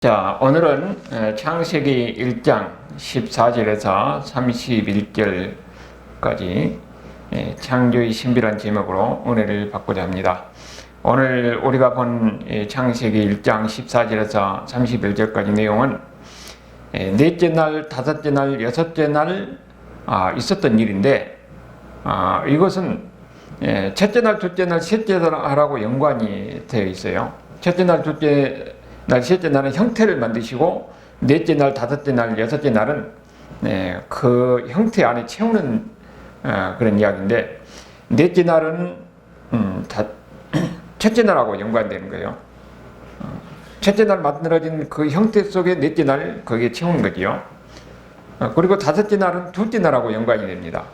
자, 오늘은 창세기 1장 14절에서 31절까지 창조의 신비란 제목으로 은혜를 받고자 합니다. 오늘 우리가 본 창세기 1장 14절에서 31절까지 내용은 넷째 날, 다섯째 날, 여섯째 날 있었던 일인데 이것은 첫째 날, 둘째 날, 셋째 날하고 연관이 되어 있어요. 첫째 날, 둘째 날, 셋째 날은 형태를 만드시고 넷째 날, 다섯째 날, 여섯째 날은 그 형태 안에 채우는 그런 이야기인데 넷째 날은 첫째 날하고 연관되는 거예요. 첫째 날 만들어진 그 형태 속에 넷째 날 거기에 채우는 거지요. 그리고 다섯째 날은 둘째 날하고 연관이 됩니다.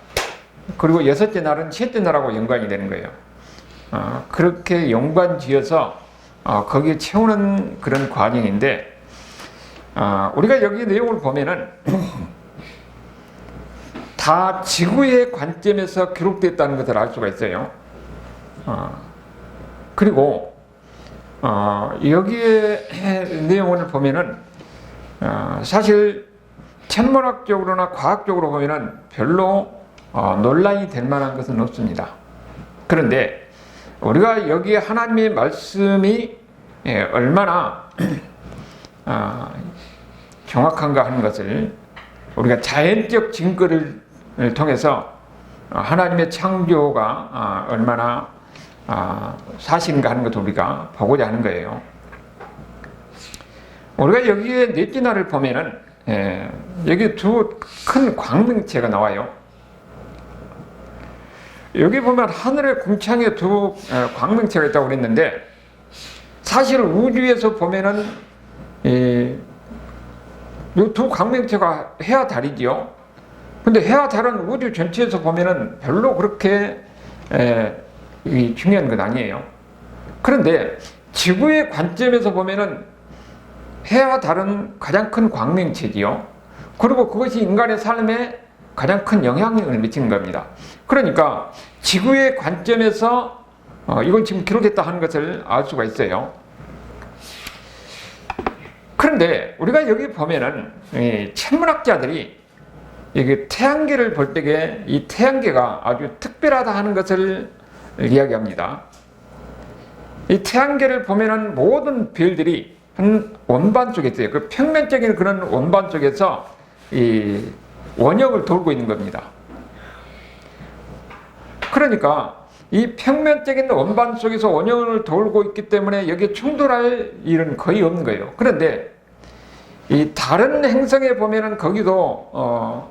그리고 여섯째 날은 셋째 날하고 연관이 되는 거예요. 그렇게 연관 지어서 거기에 채우는 그런 과정인데 우리가 여기 내용을 보면은 다 지구의 관점에서 기록됐다는 것을 알 수가 있어요. 그리고 여기에 내용을 보면은 사실 천문학적으로나 과학적으로 보면은 별로 논란이 될 만한 것은 없습니다. 그런데 우리가 여기에 하나님의 말씀이 얼마나 정확한가 하는 것을 우리가 자연적 증거를 통해서 하나님의 창조가 얼마나 사실인가 하는 것을 우리가 보고자 하는 거예요. 우리가 여기에 넷째 날을 보면은 여기 두 큰 광명체가 나와요. 여기 보면 하늘의 궁창에 두 광명체가 있다고 그랬는데 사실 우주에서 보면은 이 두 광명체가 해와 달이지요. 근데 해와 달은 우주 전체에서 보면은 별로 그렇게 중요한 건 아니에요. 그런데 지구의 관점에서 보면은 해와 달은 가장 큰 광명체지요. 그리고 그것이 인간의 삶에 가장 큰 영향력을 미치는 겁니다. 그러니까 지구의 관점에서 이걸 지금 기록했다 하는 것을 알 수가 있어요. 그런데 우리가 여기 보면은 천문학자들이 이게 태양계를 볼 때에 이 태양계가 아주 특별하다 하는 것을 이야기합니다. 이 태양계를 보면은 모든 별들이 한 원반 쪽에 있어요. 그 평면적인 그런 원반 쪽에서 이 원형을 돌고 있는 겁니다. 그러니까 이 평면적인 원반 속에서 원형을 돌고 있기 때문에 여기에 충돌할 일은 거의 없는 거예요. 그런데 이 다른 행성에 보면은 거기도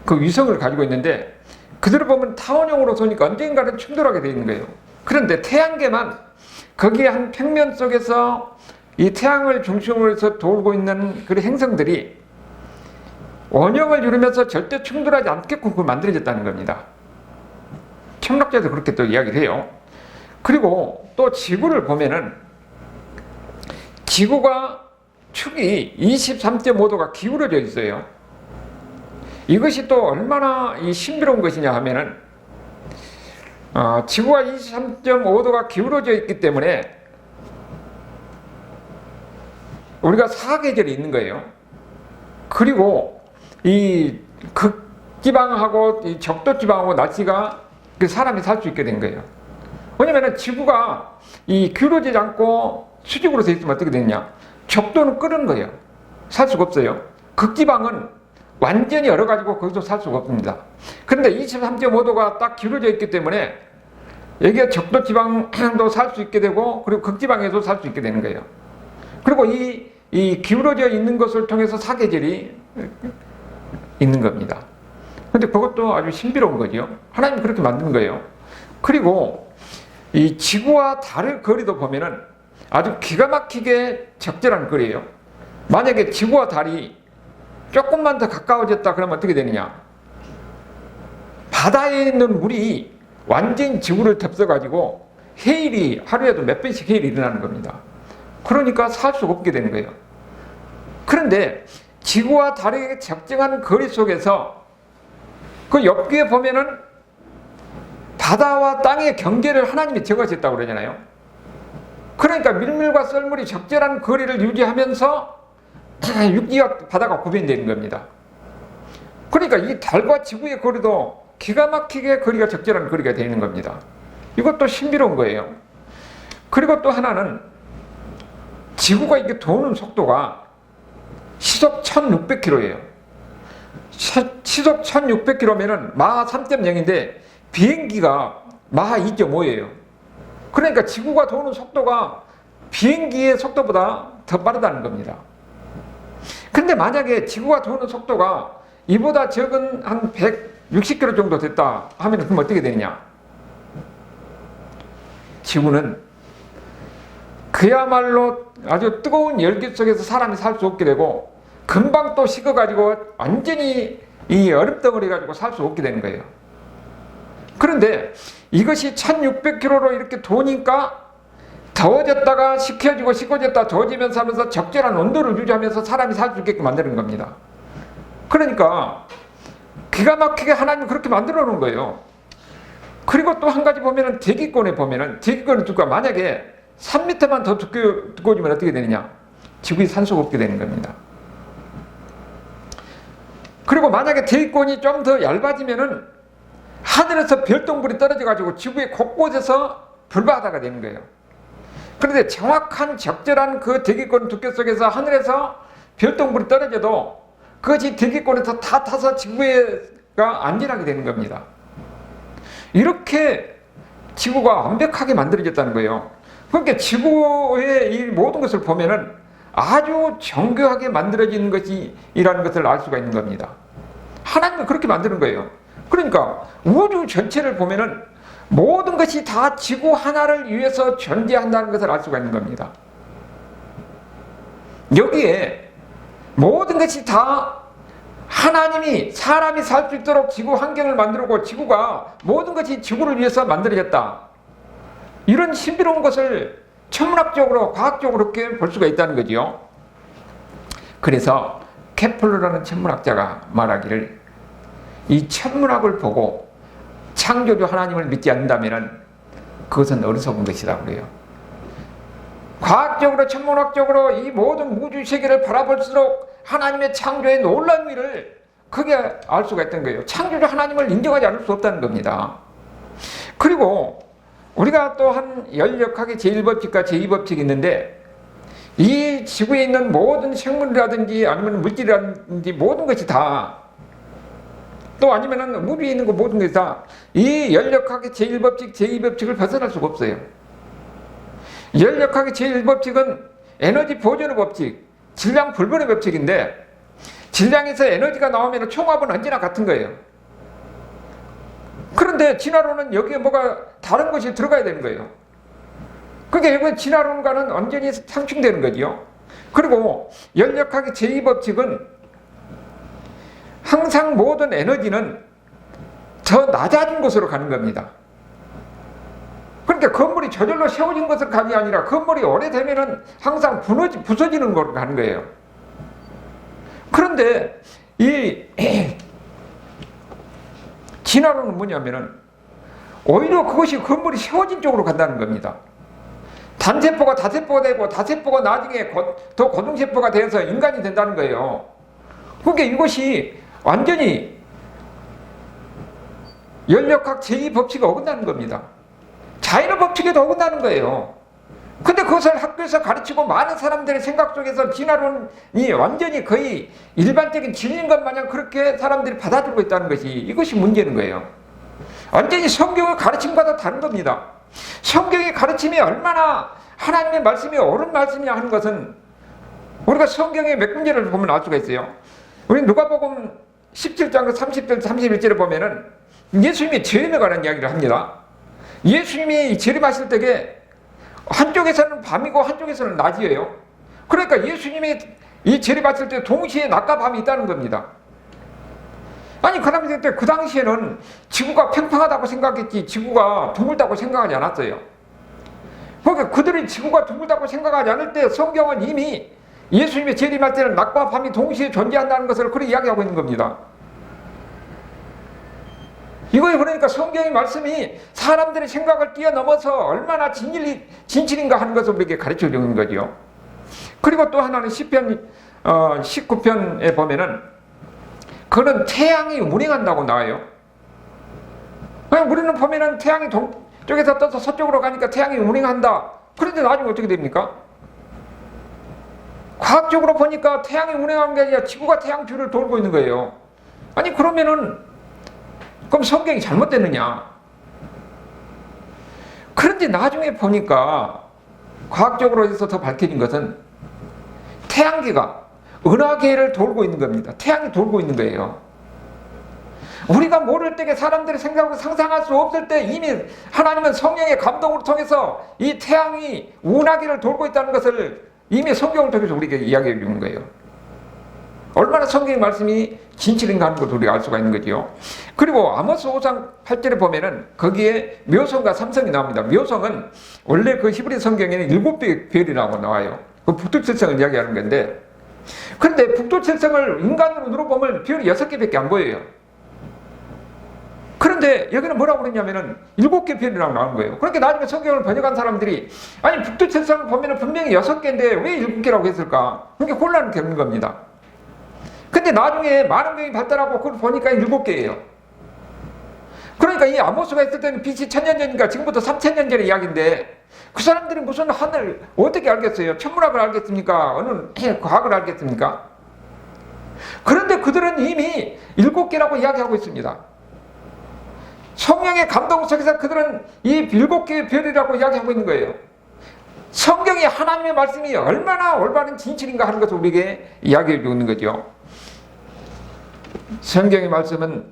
그 위성을 가지고 있는데 그들을 보면 타원형으로 쏘니까 언젠가는 충돌하게 되어 있는 거예요. 그런데 태양계만 거기에 한 평면 속에서 이 태양을 중심으로 해서 돌고 있는 그 행성들이 원형을 이루면서 절대 충돌하지 않게끔 그걸 만들어졌다는 겁니다. 천문학자도 그렇게 또 이야기를 해요. 그리고 또 지구를 보면은 지구가 축이 23.5도가 기울어져 있어요. 이것이 또 얼마나 신비로운 것이냐 하면은 지구가 23.5도가 기울어져 있기 때문에 우리가 사계절이 있는 거예요. 그리고 이 극지방하고 이 적도지방하고 날씨가 그 사람이 살 수 있게 된 거예요. 왜냐면 지구가 이 기울어지지 않고 수직으로 돼 있으면 어떻게 되느냐? 적도는 끓는 거예요. 살 수가 없어요. 극지방은 완전히 얼어가지고 거기서 살 수가 없습니다. 그런데 23.5도가 딱 기울어져 있기 때문에 여기에 적도지방도 살 수 있게 되고 그리고 극지방에도 살 수 있게 되는 거예요. 그리고 이 기울어져 있는 것을 통해서 사계절이 있는 겁니다. 근데 그것도 아주 신비로운 거죠. 하나님이 그렇게 만든 거예요. 그리고 이 지구와 달의 거리도 보면은 아주 기가 막히게 적절한 거리예요. 만약에 지구와 달이 조금만 더 가까워졌다 그러면 어떻게 되느냐? 바다에 있는 물이 완전히 지구를 덮어가지고 해일이 하루에도 몇 번씩 해일이 일어나는 겁니다. 그러니까 살 수가 없게 되는 거예요. 그런데 지구와 달의 적정한 거리 속에서 그 옆에 보면은 바다와 땅의 경계를 하나님이 정하셨다고 그러잖아요. 그러니까 밀물과 썰물이 적절한 거리를 유지하면서 육지와 바다가 구분되는 겁니다. 그러니까 이 달과 지구의 거리도 기가 막히게 거리가 적절한 거리가 되는 겁니다. 이것도 신비로운 거예요. 그리고 또 하나는 지구가 이게 도는 속도가 시속 1600km예요. 시속 1600km면은 마하 3.0인데 비행기가 마하 2.5예요. 그러니까 지구가 도는 속도가 비행기의 속도보다 더 빠르다는 겁니다. 근데 만약에 지구가 도는 속도가 이보다 적은 한 160km 정도 됐다 하면 그럼 어떻게 되느냐? 지구는 그야말로 아주 뜨거운 열기 속에서 사람이 살 수 없게 되고 금방 또 식어가지고 완전히 이 얼음덩어리 가지고 살 수 없게 되는 거예요. 그런데 이것이 1600km로 이렇게 도니까 더워졌다가 식혀지고 더워지면서 하면서 적절한 온도를 유지하면서 사람이 살 수 있게끔 만드는 겁니다. 그러니까 기가 막히게 하나님이 그렇게 만들어 놓은 거예요. 그리고 또 한 가지 보면은 대기권에 보면은 대기권의 두께가 만약에 3m만 더 두꺼워지면 어떻게 되느냐? 지구에 산소가 없게 되는 겁니다. 그리고 만약에 대기권이 좀 더 얇아지면은 하늘에서 별똥불이 떨어져 가지고 지구의 곳곳에서 불바다가 되는 거예요. 그런데 정확한 적절한 그 대기권 두께 속에서 하늘에서 별똥불이 떨어져도 그것이 대기권에서 다 타서 지구가 안전하게 되는 겁니다. 이렇게 지구가 완벽하게 만들어졌다는 거예요. 그러니까 지구의 이 모든 것을 보면은 아주 정교하게 만들어진 것이라는 것을 알 수가 있는 겁니다. 하나님은 그렇게 만드는 거예요. 그러니까 우주 전체를 보면은 모든 것이 다 지구 하나를 위해서 존재한다는 것을 알 수가 있는 겁니다. 여기에 모든 것이 다 하나님이 사람이 살 수 있도록 지구 환경을 만들고 지구가 모든 것이 지구를 위해서 만들어졌다. 이런 신비로운 것을 천문학적으로 과학적으로 그렇게 볼 수가 있다는 거죠. 그래서 케플러라는 천문학자가 말하기를 이 천문학을 보고 창조주 하나님을 믿지 않는다면 그것은 어리석은 것이다 그래요. 과학적으로 천문학적으로 이 모든 우주 세계를 바라볼수록 하나님의 창조의 놀라운 일을 크게 알 수가 있던 거예요. 창조주 하나님을 인정하지 않을 수 없다는 겁니다. 그리고 우리가 또 한 열역학의 제1법칙과 제2법칙이 있는데 이 지구에 있는 모든 생물이라든지 아니면 물질이라든지 모든 것이 다 또 아니면은 우주에 있는 거 모든 것이 다 이 열역학의 제1법칙, 제2법칙을 벗어날 수가 없어요. 열역학의 제1법칙은 에너지 보존의 법칙, 질량 불변의 법칙인데 질량에서 에너지가 나오면 총합은 언제나 같은 거예요. 그런데 진화론은 여기에 뭐가 다른 것이 들어가야 되는 거예요. 그러니까 이건 진화론과는 완전히 상충되는 거죠. 그리고 열역학의 제2법칙은 항상 모든 에너지는 더 낮아진 곳으로 가는 겁니다. 그러니까 건물이 저절로 세워진 것을 가는 게 아니라 건물이 오래되면은 항상 부서지는 곳으로 가는 거예요. 그런데 이 진화론은 뭐냐면은 오히려 그것이 건물이 세워진 쪽으로 간다는 겁니다. 단세포가 다세포가 되고 다세포가 나중에 더 고등세포가 되어서 인간이 된다는 거예요. 그러니까 이것이 완전히 열역학 제2법칙에 어긋나는 겁니다. 자연의 법칙에도 어긋나는 거예요. 근데 그것을 학교에서 가르치고 많은 사람들의 생각 속에서 진화론이 완전히 거의 일반적인 진리인 것 마냥 그렇게 사람들이 받아들고 있다는 것이 이것이 문제는 거예요. 완전히 성경의 가르침과도 다른 겁니다. 성경의 가르침이 얼마나 하나님의 말씀이 옳은 말씀이냐 하는 것은 우리가 성경의 몇 군데를 보면 알 수가 있어요. 우리 누가복음 17장 30절 31절에 보면은 예수님이 재림에 관한 이야기를 합니다. 예수님이 재림하실 때에 한쪽에서는 밤이고 한쪽에서는 낮이에요. 그러니까 예수님이 이 재림하실 때 동시에 낮과 밤이 있다는 겁니다. 아니 그러면 그 당시에는 지구가 평평하다고 생각했지 지구가 둥글다고 생각하지 않았어요. 그러니까 그들이 지구가 둥글다고 생각하지 않을 때 성경은 이미 예수님이 재림할 때는 낮과 밤이 동시에 존재한다는 것을 그렇게 이야기하고 있는 겁니다. 이거에 그러니까 성경의 말씀이 사람들의 생각을 뛰어넘어서 얼마나 진실인가 하는 것을 우리에게 가르쳐 주는 거죠. 그리고 또 하나는 시편 19편에 보면은 그는 태양이 운행한다고 나와요. 우리는 보면은 태양이 동쪽에서 떠서 서쪽으로 가니까 태양이 운행한다. 그런데 나중에 어떻게 됩니까? 과학적으로 보니까 태양이 운행하는 게 아니라 지구가 태양 주를 돌고 있는 거예요. 아니 그러면은 그럼 성경이 잘못됐느냐? 그런데 나중에 보니까 과학적으로 해서 더 밝혀진 것은 태양계가 은하계를 돌고 있는 겁니다. 태양이 돌고 있는 거예요. 우리가 모를 때에 사람들의 생각으로 상상할 수 없을 때 이미 하나님은 성령의 감동을 통해서 이 태양이 은하계를 돌고 있다는 것을 이미 성경을 통해서 우리에게 이야기해 주는 거예요. 얼마나 성경의 말씀이 진실인가 하는 것을 우리가 알 수가 있는 거죠. 그리고 아모스 5장 8절에 보면은 거기에 묘성과 삼성이 나옵니다. 묘성은 원래 그 히브리 성경에는 7개의 별이라고 나와요. 그 북두칠성을 이야기하는 건데, 그런데 북두칠성을 인간으로 눌러보면 별이 6개밖에 안 보여요. 그런데 여기는 뭐라고 그러냐면은 7개 별이라고 나오는 거예요. 그러니까 나중에 성경을 번역한 사람들이 아니 북두칠성을 보면은 분명히 6개인데 왜 7개라고 했을까? 그렇게 혼란을 겪는 겁니다. 근데 나중에 많은 병이 발달하고 그걸 보니까 7개예요. 그러니까 이 아모스가 있을 때는 BC 1000년 전이니까 지금부터 3000년 전의 이야기인데 그 사람들이 무슨 하늘 어떻게 알겠어요? 천문학을 알겠습니까? 어느 과학을 알겠습니까? 그런데 그들은 이미 7개라고 이야기하고 있습니다. 성령의 감동 속에서 그들은 이 7개의 별이라고 이야기하고 있는 거예요. 성경이 하나님의 말씀이 얼마나 올바른 진실인가 하는 것을 우리에게 이야기해 주는 거죠. 성경의 말씀은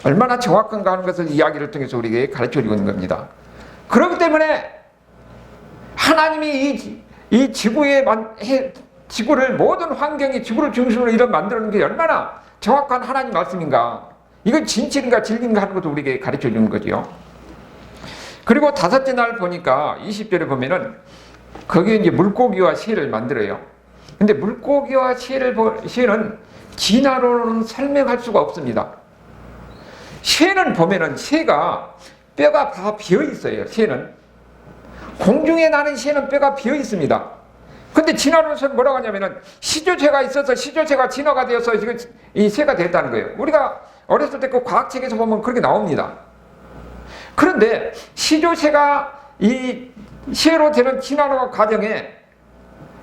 얼마나 정확한가 하는 것을 이야기를 통해서 우리에게 가르쳐 주고 있는 겁니다. 그렇기 때문에 하나님이 이 지구를 모든 환경이 지구를 중심으로 이런 만드는 게 얼마나 정확한 하나님 말씀인가, 이건 진실인가 진리인가 하는 것도 우리에게 가르쳐 주는 거죠. 그리고 5째 날 보니까 20절에 보면은 거기에 이제 물고기와 새를 만들어요. 근데 물고기와 새는 진화론은 설명할 수가 없습니다. 새는 보면은 새가 뼈가 다 비어 있어요. 새는 공중에 나는 새는 뼈가 비어 있습니다. 근데 진화론에서는 뭐라고 하냐면은 시조새가 있어서 시조새가 진화가 되어서 이 새가 됐다는 거예요. 우리가 어렸을 때 그 과학책에서 보면 그렇게 나옵니다. 그런데 시조새가 이 새로 되는 진화 과정에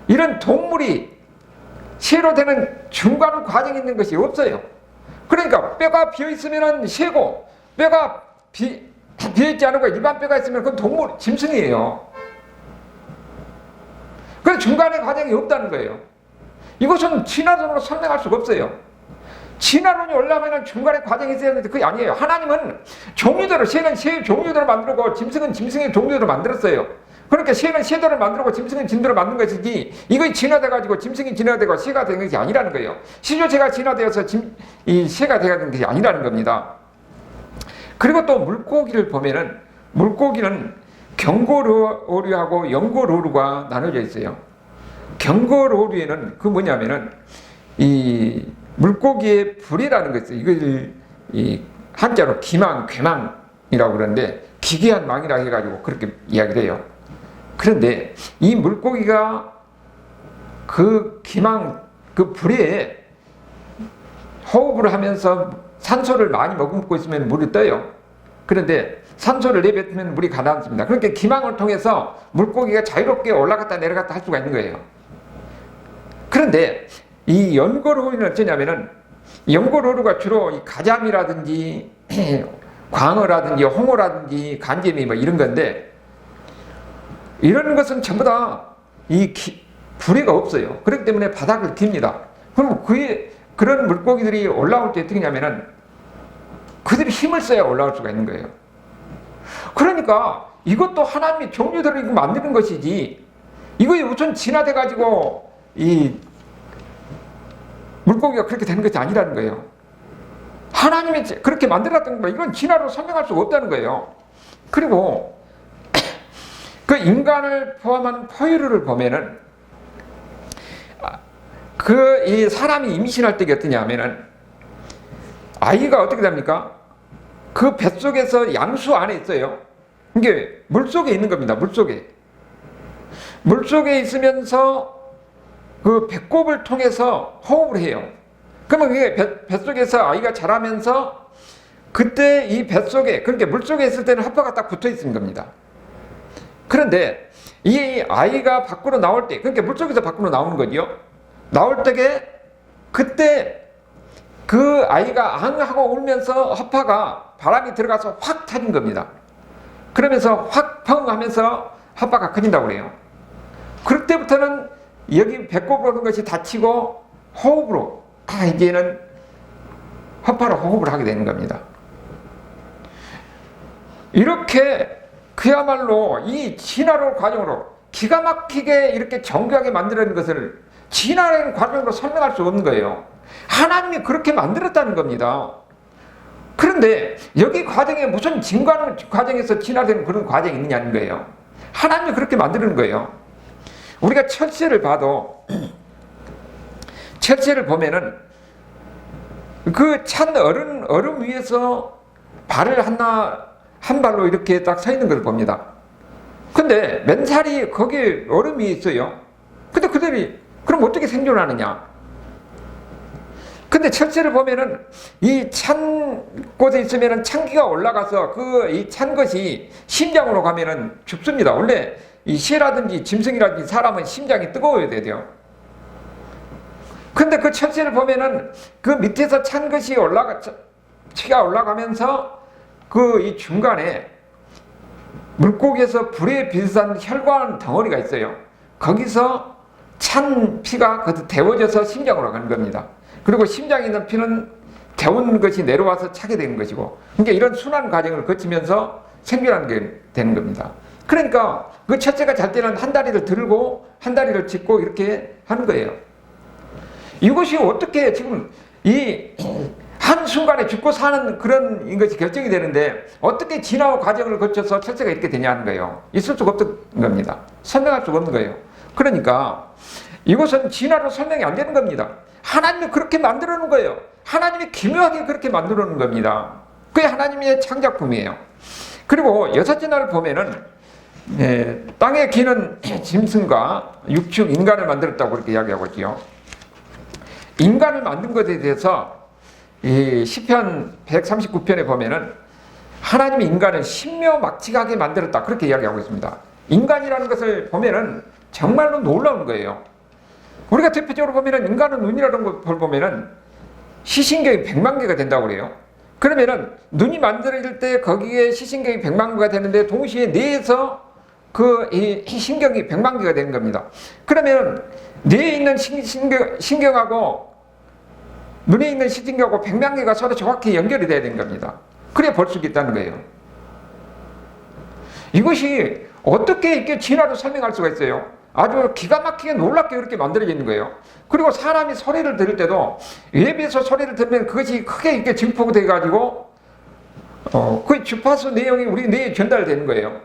이런 동물이 새로 되는 중간 과정이 있는 것이 없어요. 그러니까 뼈가 비어있으면 새고, 뼈가 비어있지 않은 거 일반 뼈가 있으면 그건 동물, 짐승이에요. 그래서 중간에 과정이 없다는 거예요. 이것은 진화론으로 설명할 수가 없어요. 진화론이 올라가면 중간에 과정이 있어야 되는데 그게 아니에요. 하나님은 종류대로, 새는 새의 종류대로 만들고 짐승은 짐승의 종류대로 만들었어요. 그러니까 새는 새대로 만들고 짐승은 짐대로 만든 것이지 이것이 진화돼가지고 짐승이 진화되고 새가 된 것이 아니라는 거예요. 시조새가 진화되어서 이 새가 되는 것이 아니라는 겁니다. 그리고 또 물고기를 보면은 물고기는 경고로류하고 연고로류가 나눠져 있어요. 경고로류에는 그 뭐냐면은 이 물고기의 불이라는 것이 이걸 이 한자로 기망, 괴망이라고 그러는데 기괴한 망이라 해가지고 그렇게 이야기를 해요. 그런데 이 물고기가 그 기망, 그 불에 호흡을 하면서 산소를 많이 머금고 있으면 물이 떠요. 그런데 산소를 내뱉으면 물이 가라앉습니다. 그러니까 기망을 통해서 물고기가 자유롭게 올라갔다 내려갔다 할 수가 있는 거예요. 그런데 이 연고로류는 어쩌냐면은 연고로류가 주로 이 가자미라든지 광어라든지 홍어라든지 간재미 뭐 이런 건데 이런 것은 전부 다 이 부리가 없어요. 그렇기 때문에 바닥을 깁니다. 그럼 그런 물고기들이 올라올 때 어떻게 하냐면은 그들이 힘을 써야 올라올 수가 있는 거예요. 그러니까 이것도 하나님이 종류대로 만드는 것이지 이거에 우선 진화돼가지고 이 물고기가 그렇게 되는 것이 아니라는 거예요. 하나님이 그렇게 만들었던 거 이건 진화로 설명할 수가 없다는 거예요. 그리고 그 인간을 포함한 포유류를 보면은 이 사람이 임신할 때 어떠냐면은 아이가 어떻게 됩니까? 그 뱃속에서 양수 안에 있어요. 이게 물속에 있는 겁니다. 물속에 있으면서 그 배꼽을 통해서 호흡을 해요. 그러면 이게 뱃속에서 아이가 자라면서 그때 이 뱃속에, 그러니까 물속에 있을 때는 허파가 딱 붙어 있는 겁니다. 그런데 이 아이가 밖으로 나올 때, 그러니까 물속에서 밖으로 나오는 거죠. 나올 때에 그때 그 아이가 앙 하고 울면서 허파가 바람이 들어가서 확 터진 겁니다. 그러면서 확 펑 하면서 허파가 커진다고 그래요. 그때부터는 여기 배꼽으로 오는 것이 닫히고 호흡으로, 이제는 허파로 호흡을 하게 되는 겁니다. 이렇게 그야말로 이 진화론 과정으로 기가 막히게 이렇게 정교하게 만들어낸 것을 진화론 과정으로 설명할 수 없는 거예요. 하나님이 그렇게 만들었다는 겁니다. 그런데 여기 과정에 무슨 진관 과정에서 진화되는 그런 과정이 있느냐는 거예요. 하나님이 그렇게 만드는 거예요. 우리가 철새를 봐도, 철새를 보면은 그 찬 얼음 위에서 발을 한 발로 이렇게 딱 서 있는 것을 봅니다. 근데 맨살이 거기에 얼음 위에 있어요. 근데 그들이 그럼 어떻게 생존하느냐? 근데 철새를 보면은 이 찬 곳에 있으면은 찬기가 올라가서 그 이 찬 것이 심장으로 가면은 죽습니다. 원래 이 새라든지 짐승이라든지 사람은 심장이 뜨거워야 돼요. 근데 그 철새를 보면은 그 밑에서 찬 것이 치가 올라가면서 그 이 중간에 물고기에서 불에 비슷한 혈관 덩어리가 있어요. 거기서 찬 피가 거기서 데워져서 심장으로 가는 겁니다. 그리고 심장에 있는 피는 데운 것이 내려와서 차게 되는 것이고, 그러니까 이런 순환 과정을 거치면서 생존하는 게 되는 겁니다. 그러니까 그 첫째가 잘 때는 한 다리를 들고 한 다리를 짚고 이렇게 하는 거예요. 이것이 어떻게 지금 이 한순간에 죽고 사는 그런 것이 결정이 되는데 어떻게 진화 과정을 거쳐서 철새가 이렇게 되냐 하는 거예요. 있을 수가 없는 겁니다. 설명할 수가 없는 거예요. 그러니까 이것은 진화로 설명이 안 되는 겁니다. 하나님이 그렇게 만들어 놓은 거예요. 하나님이 기묘하게 그렇게 만들어 놓은 겁니다. 그게 하나님의 창작품이에요. 그리고 여섯 진화를 보면은 땅에 기는 짐승과 육축 인간을 만들었다고 그렇게 이야기하고 있죠. 인간을 만든 것에 대해서 이 시편 139편에 보면은 하나님이 인간을 신묘막측하게 만들었다 그렇게 이야기하고 있습니다. 인간이라는 것을 보면은 정말로 놀라운 거예요. 우리가 대표적으로 보면은 인간의 눈이라는 걸 보면은 시신경이 100만 개가 된다고 그래요. 그러면은 눈이 만들어질 때 거기에 시신경이 100만 개가 되는데 동시에 뇌에서 그 이 신경이 100만 개가 되는 겁니다. 그러면 뇌에 있는 신경하고 눈에 있는 시신경하고 100만 개가 서로 정확히 연결이 돼야 되는 겁니다. 그래야 볼 수 있다는 거예요. 이것이 어떻게 이렇게 진화로 설명할 수가 있어요? 아주 기가 막히게 놀랍게 그렇게 만들어져 있는 거예요. 그리고 사람이 소리를 들을 때도 외부에서 소리를 들으면 그것이 크게 이렇게 증폭이 돼가지고 그 주파수 내용이 우리 뇌에 전달되는 거예요.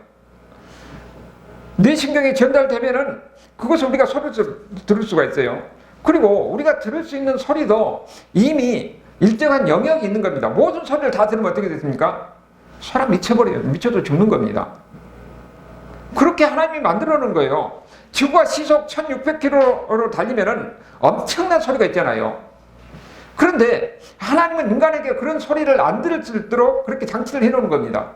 뇌신경에 전달되면은 그것을 우리가 소리를 들을 수가 있어요. 그리고 우리가 들을 수 있는 소리도 이미 일정한 영역이 있는 겁니다. 모든 소리를 다 들으면 어떻게 됐습니까? 사람 미쳐버려요. 미쳐도 죽는 겁니다. 그렇게 하나님이 만들어 놓은 거예요. 지구가 시속 1600km로 달리면은 엄청난 소리가 있잖아요. 그런데 하나님은 인간에게 그런 소리를 안 들을 수 있도록 그렇게 장치를 해 놓은 겁니다.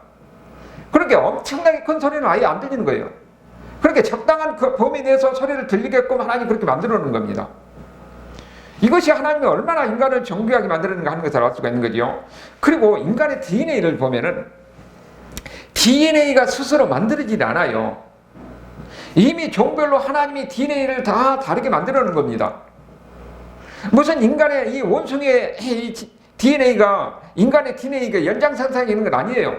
그렇게 엄청나게 큰 소리는 아예 안 들리는 거예요. 그렇게 적당한 그 범위 내에서 소리를 들리게끔 하나님이 그렇게 만들어 놓은 겁니다. 이것이 하나님이 얼마나 인간을 정교하게 만들었는가 하는 것을 알 수가 있는 거죠. 그리고 인간의 DNA를 보면은 DNA가 스스로 만들어지지 않아요. 이미 종별로 하나님이 DNA를 다 다르게 만들어 놓은 겁니다. 무슨 인간의 이 원숭이의 DNA가 인간의 DNA가 연장선상에 있는 건 아니에요.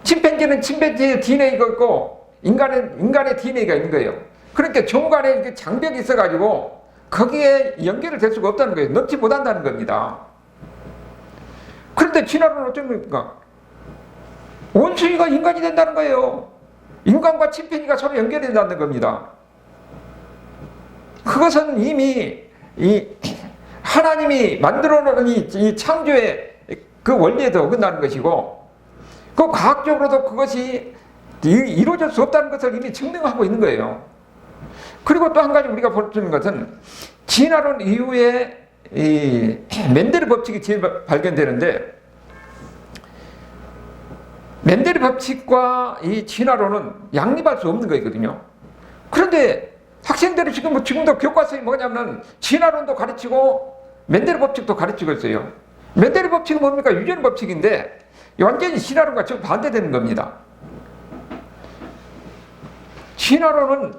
침팬지는 침팬지의 DNA가 있고 인간의 DNA가 있는 거예요. 그러니까 종간에 장벽이 있어가지고 거기에 연결이 될 수가 없다는 거예요. 넣지 못한다는 겁니다. 그런데 진화론은 어떤 겁니까? 원숭이가 인간이 된다는 거예요. 인간과 침팬지가 서로 연결된다는 겁니다. 그것은 이미 이 하나님이 만들어 놓은 이 창조의 그 원리에도 어긋나는 것이고, 그 과학적으로도 그것이 이루어질 수 없다는 것을 이미 증명하고 있는 거예요. 그리고 또 한 가지 우리가 볼 수 있는 것은 진화론 이후에 이 멘델의 법칙이 발견되는데, 멘델의 법칙과 이 진화론은 양립할 수 없는 거거든요. 그런데 학생들이 지금도 교과서에 뭐냐면 진화론도 가르치고 멘델의 법칙도 가르치고 있어요. 멘델의 법칙은 뭡니까? 유전 법칙인데 완전히 진화론과 지금 반대되는 겁니다. 진화론은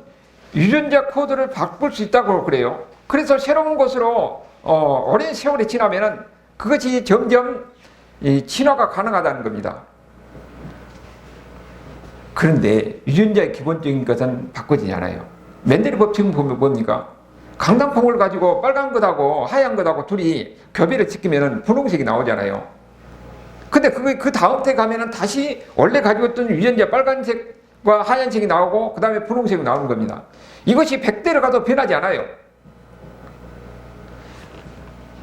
유전자 코드를 바꿀 수 있다고 그래요. 그래서 새로운 것으로 오랜 세월이 지나면은 그것이 점점 진화가 가능하다는 겁니다. 그런데 유전자의 기본적인 것은 바꾸지 않아요. 멘델의 법칙은 보면 뭡니까? 강낭콩을 가지고 빨간 것하고 하얀 것하고 둘이 교배를 시키면은 분홍색이 나오잖아요. 근데 그 다음 때 가면은 다시 원래 가지고 있던 유전자 빨간색과 하얀색이 나오고 그 다음에 분홍색이 나오는 겁니다. 이것이 100대를 가도 변하지 않아요.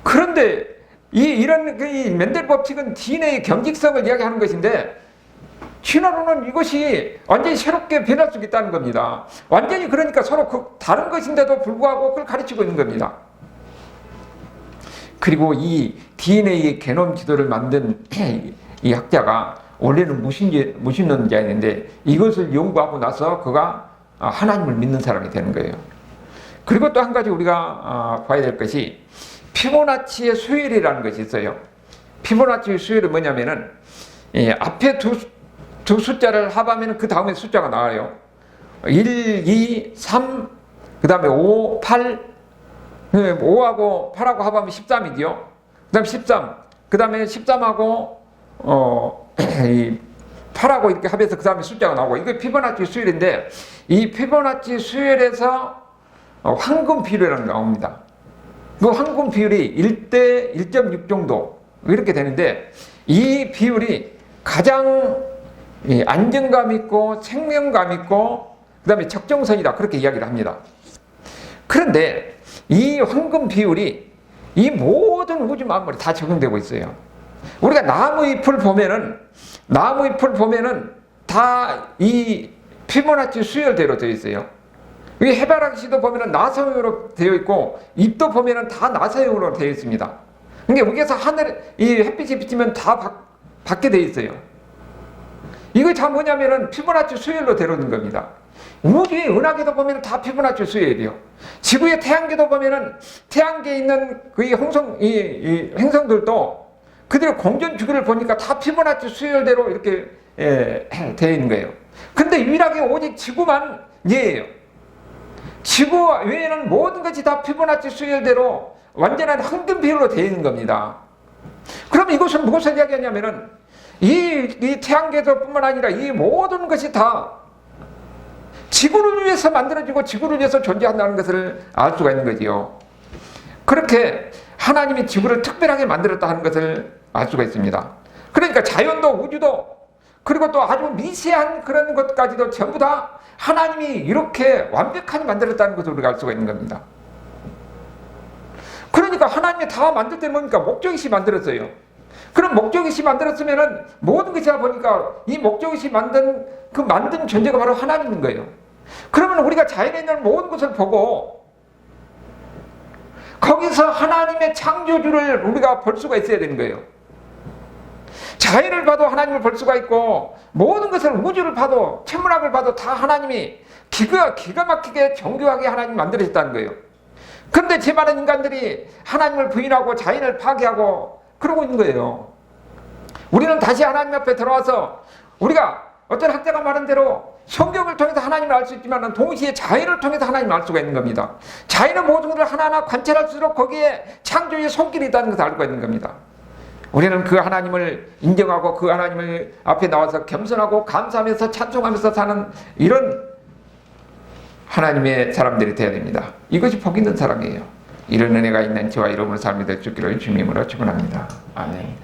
그런데 이런 멘델 법칙은 DNA의 경직성을 이야기하는 것인데, 진화론은 이것이 완전히 새롭게 변할 수 있다는 겁니다. 완전히 그러니까 서로 다른 것인데도 불구하고 그걸 가르치고 있는 겁니다. 그리고 이 DNA의 게놈 지도를 만든 이 학자가 원래는 무신론자였는데 이것을 연구하고 나서 그가 하나님을 믿는 사람이 되는 거예요. 그리고 또 한 가지 우리가 봐야 될 것이 피보나치의 수열이라는 것이 있어요. 피보나치의 수열은 뭐냐면은 앞에 두 숫자를 합하면 그 다음에 숫자가 나와요. 1, 2, 3, 그 다음에 5, 8, 5하고 8하고 합하면 13이죠. 그 다음에 13, 그 다음에 13하고 8하고 이렇게 합해서 그 다음에 숫자가 나오고, 이게 피보나치 수열인데, 이 피보나치 수열에서 황금 비율이라는 게 나옵니다. 그 황금 비율이 1대 1.6 정도 이렇게 되는데, 이 비율이 가장 안정감 있고 생명감 있고 그 다음에 적정선이다, 그렇게 이야기를 합니다. 그런데 이 황금 비율이 이 모든 우주 만물에 다 적용되고 있어요. 우리가 나무 잎을 보면은 다 이 피보나치 수열대로 되어 있어요. 이 해바라기씨도 보면은 나사형으로 되어 있고 잎도 보면은 다 나사형으로 되어 있습니다. 그러니까 여기서 이 햇빛이 비치면 다 받게 되어 있어요. 이거 참 뭐냐면은 피보나치 수열로 되어있는 겁니다. 우주의 은하계도 보면 다 피보나치 수열이에요. 지구의 태양계도 보면은 태양계에 있는 그 이 행성들도 그들의 공전 주기를 보니까 다 피보나치 수열대로 이렇게 되어 있는 거예요. 근데 유일하게 오직 지구만 예예요. 지구 외에는 모든 것이 다 피보나치 수열대로 완전한 황금 비율로 되어 있는 겁니다. 그럼 이것은 무엇을 이야기하냐면은 이 태양계도 뿐만 아니라 이 모든 것이 다 지구를 위해서 만들어지고 지구를 위해서 존재한다는 것을 알 수가 있는 거지요. 그렇게 하나님이 지구를 특별하게 만들었다 하는 것을 알 수가 있습니다. 그러니까 자연도 우주도 그리고 또 아주 미세한 그런 것까지도 전부 다 하나님이 이렇게 완벽하게 만들었다는 것을 우리가 알 수가 있는 겁니다. 그러니까 하나님이 다 만들 때 뭡니까? 목적이시 만들었어요. 그럼 목적이시 만들었으면은 모든 것이 다 보니까 이 목적이시 만든 존재가 바로 하나님인 거예요. 그러면 우리가 자연에 있는 모든 것을 보고 거기서 하나님의 창조주를 우리가 볼 수가 있어야 되는 거예요. 자연을 봐도 하나님을 볼 수가 있고 모든 것을 우주를 봐도 천문학을 봐도 다 하나님이 기가 막히게 정교하게 하나님 만들어졌다는 거예요. 그런데 제 많은 인간들이 하나님을 부인하고 자연을 파괴하고 그러고 있는 거예요. 우리는 다시 하나님 앞에 들어와서 우리가 어떤 학자가 말한 대로 성경을 통해서 하나님을 알 수 있지만 동시에 자연을 통해서 하나님을 알 수가 있는 겁니다. 자연의 모든 것을 하나하나 관찰할수록 거기에 창조의 손길이 있다는 것을 알고 있는 겁니다. 우리는 그 하나님을 인정하고 그 하나님을 앞에 나와서 겸손하고 감사하면서 찬송하면서 사는 이런 하나님의 사람들이 되어야 됩니다. 이것이 복 있는 사람이에요. 이런 은혜가 있는 저와 여러분의 삶이 될 수 있기를 주님으로 축원합니다. 아멘.